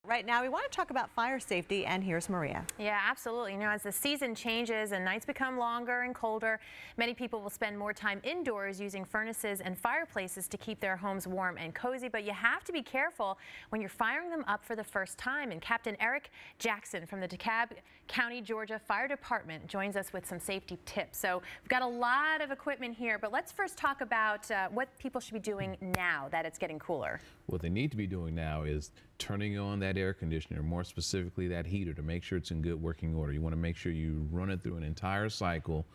Right now, we want to talk about fire safety, and here's Maria. Yeah, absolutely. You know, as the season changes and nights become longer and colder, many people will spend more time indoors using furnaces and fireplaces to keep their homes warm and cozy. But you have to be careful when you're firing them up for the first time. And Captain Eric Jackson from the DeKalb County, Georgia Fire Department joins us with some safety tips. So we've got a lot of equipment here, but let's first talk about what people should be doing now that it's getting cooler. What they need to be doing now is turning on that air conditioner, more specifically that heater, to make sure it's in good working order. You want to make sure you run it through an entire cycle,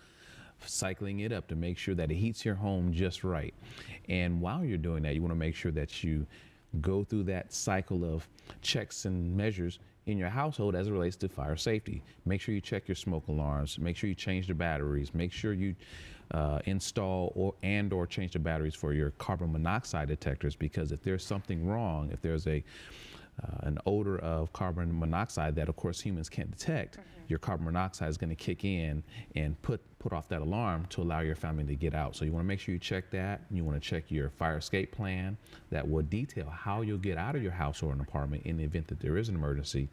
cycling it up to make sure that it heats your home just right. And while you're doing that, you want to make sure that you go through that cycle of checks and measures in your household as it relates to fire safety. Make sure you check your smoke alarms, make sure you change the batteries, make sure you install or change the batteries for your carbon monoxide detectors, because if there's something wrong, if there's an odor of carbon monoxide that of course humans can't detect, your carbon monoxide is going to kick in and put off that alarm to allow your family to get out. So you want to make sure you check that. You want to check your fire escape plan that will detail how you'll get out of your house or an apartment in the event that there is an emergency.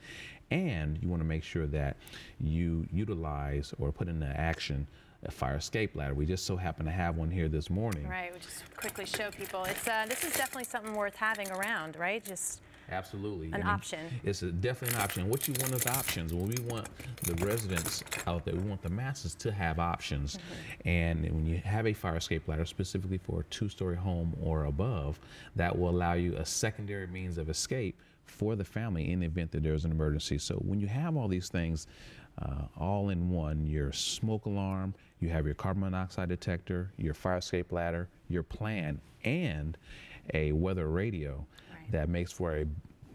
And you want to make sure that you utilize or put into action a fire escape ladder. We just so happen to have one here this morning. Right, we'll just quickly show people. It's this is definitely something worth having around, right? Just absolutely an option. It's definitely an option. What you want is options. Well, we want the residents out there, we want the masses to have options. And when you have a fire escape ladder specifically for a two-story home or above, that will allow you a secondary means of escape for the family in the event that there's an emergency. So when you have all these things all in one, your smoke alarm, you have your carbon monoxide detector, your fire escape ladder, your plan, and a weather radio, that makes for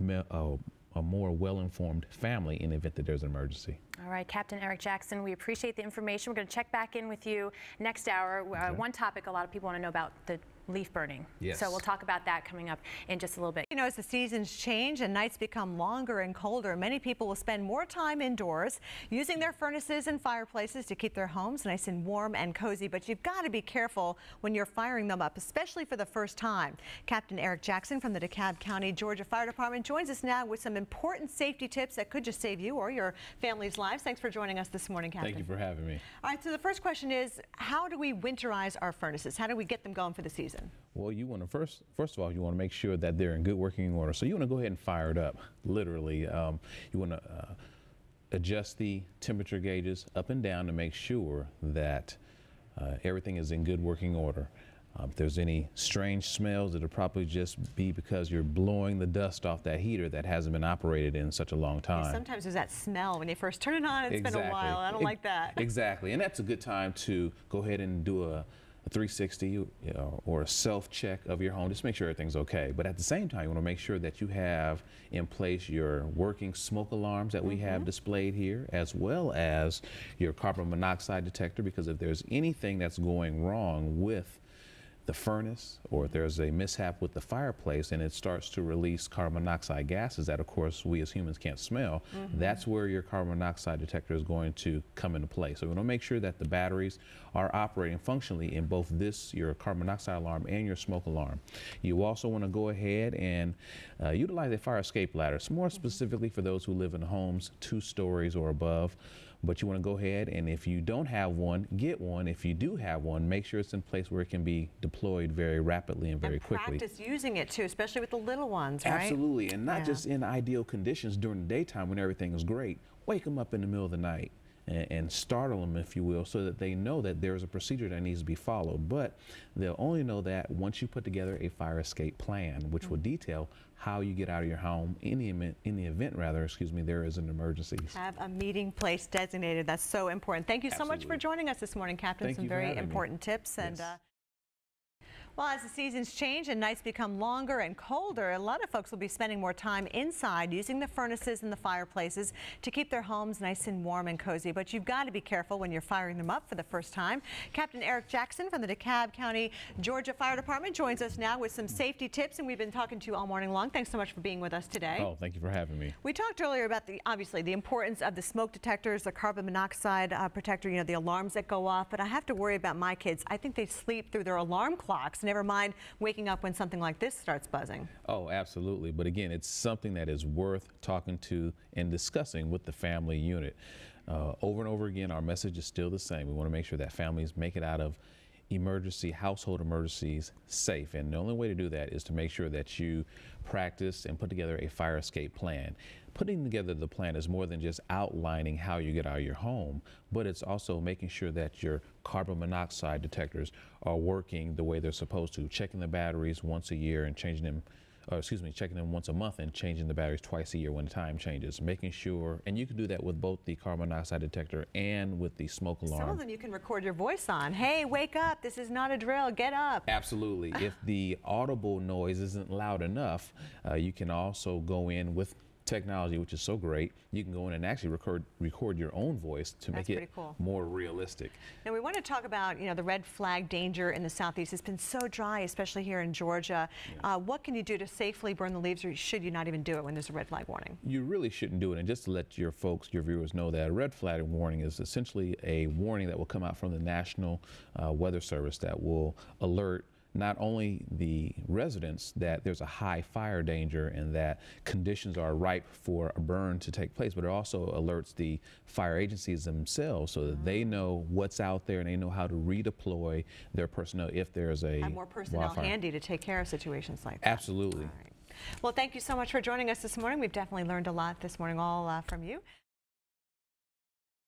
a more well-informed family in the event that there's an emergency. All right, Captain Eric Jackson, we appreciate the information. We're going to check back in with you next hour. One topic a lot of people want to know about, the leaf burning. Yes. So we'll talk about that coming up in just a little bit. You know, as the seasons change and nights become longer and colder, many people will spend more time indoors using their furnaces and fireplaces to keep their homes nice and warm and cozy. But you've got to be careful when you're firing them up, especially for the first time. Captain Eric Jackson from the DeKalb County, Georgia Fire Department joins us now with some important safety tips that could just save you or your family's lives. Thanks for joining us this morning, Captain. Thank you for having me. All right, so the first question is, how do we winterize our furnaces? How do we get them going for the season? Well, you want to first of all, you want to make sure that they're in good working order. So you want to go ahead and fire it up, literally. You want to adjust the temperature gauges up and down to make sure that everything is in good working order. If there's any strange smells, it'll probably just be because you're blowing the dust off that heater that hasn't been operated in such a long time. Yeah, sometimes there's that smell when you first turn it on. It's been a while. I don't like that. Exactly, and that's a good time to go ahead and do a 360 or a self-check of your home. Just make sure everything's okay. But at the same time, you want to make sure that you have in place your working smoke alarms that we have displayed here, as well as your carbon monoxide detector, because if there's anything that's going wrong with the furnace, or if there's a mishap with the fireplace and it starts to release carbon monoxide gases that of course we as humans can't smell, that's where your carbon monoxide detector is going to come into play. So we want to make sure that the batteries are operating functionally in both your carbon monoxide alarm and your smoke alarm. You also want to go ahead and utilize a fire escape ladder. It's more specifically for those who live in homes 2 stories or above. But you want to go ahead, and if you don't have one, get one. If you do have one, make sure it's in place where it can be deployed very rapidly and very quickly. Practice using it too, especially with the little ones, right? Absolutely, and not just in ideal conditions during the daytime when everything is great. Wake them up in the middle of the night and startle them, if you will, so that they know that there's a procedure that needs to be followed. But they'll only know that once you put together a fire escape plan, which will detail how you get out of your home in the event, there is an emergency. Have a meeting place designated. That's so important. Thank you so much for joining us this morning, Captain. Some very important tips. And well, as the seasons change and nights become longer and colder, a lot of folks will be spending more time inside using the furnaces and the fireplaces to keep their homes nice and warm and cozy. But you've got to be careful when you're firing them up for the first time. Captain Eric Jackson from the DeKalb County, Georgia Fire Department joins us now with some safety tips, and we've been talking to you all morning long. Thanks so much for being with us today. Oh, thank you for having me. We talked earlier about obviously the importance of the smoke detectors, the carbon monoxide protector, you know, the alarms that go off, but I have to worry about my kids. I think they sleep through their alarm clocks naps, never mind waking up when something like this starts buzzing. Oh, absolutely. But again, it's something that is worth talking to and discussing with the family unit. Over and over again, our message is still the same. We want to make sure that families make it out of household emergencies safe. And the only way to do that is to make sure that you practice and put together a fire escape plan. Putting together the plan is more than just outlining how you get out of your home, but it's also making sure that your carbon monoxide detectors are working the way they're supposed to, checking the batteries once a year and changing them, checking them once a month and changing the batteries twice a year when the time changes, making sure, and you can do that with both the carbon monoxide detector and with the smoke alarm. Some of them you can record your voice on. Hey, wake up, this is not a drill, get up. Absolutely. If the audible noise isn't loud enough, you can also go in with technology, which is so great. You can go in and actually record your own voice to make it more realistic. Now we want to talk about, the red flag danger in the southeast. It's been so dry, especially here in Georgia. Yeah. What can you do to safely burn the leaves, or should you not even do it when there's a red flag warning? You really shouldn't do it. And just to let your viewers know that a red flag warning is essentially a warning that will come out from the National Weather Service that will alert not only the residents that there's a high fire danger and that conditions are ripe for a burn to take place, but it also alerts the fire agencies themselves so that they know what's out there and they know how to redeploy their personnel if there's a have more personnel wildfire handy to take care of situations like that. Absolutely. All right. Well, thank you so much for joining us this morning. We've definitely learned a lot this morning, all from you.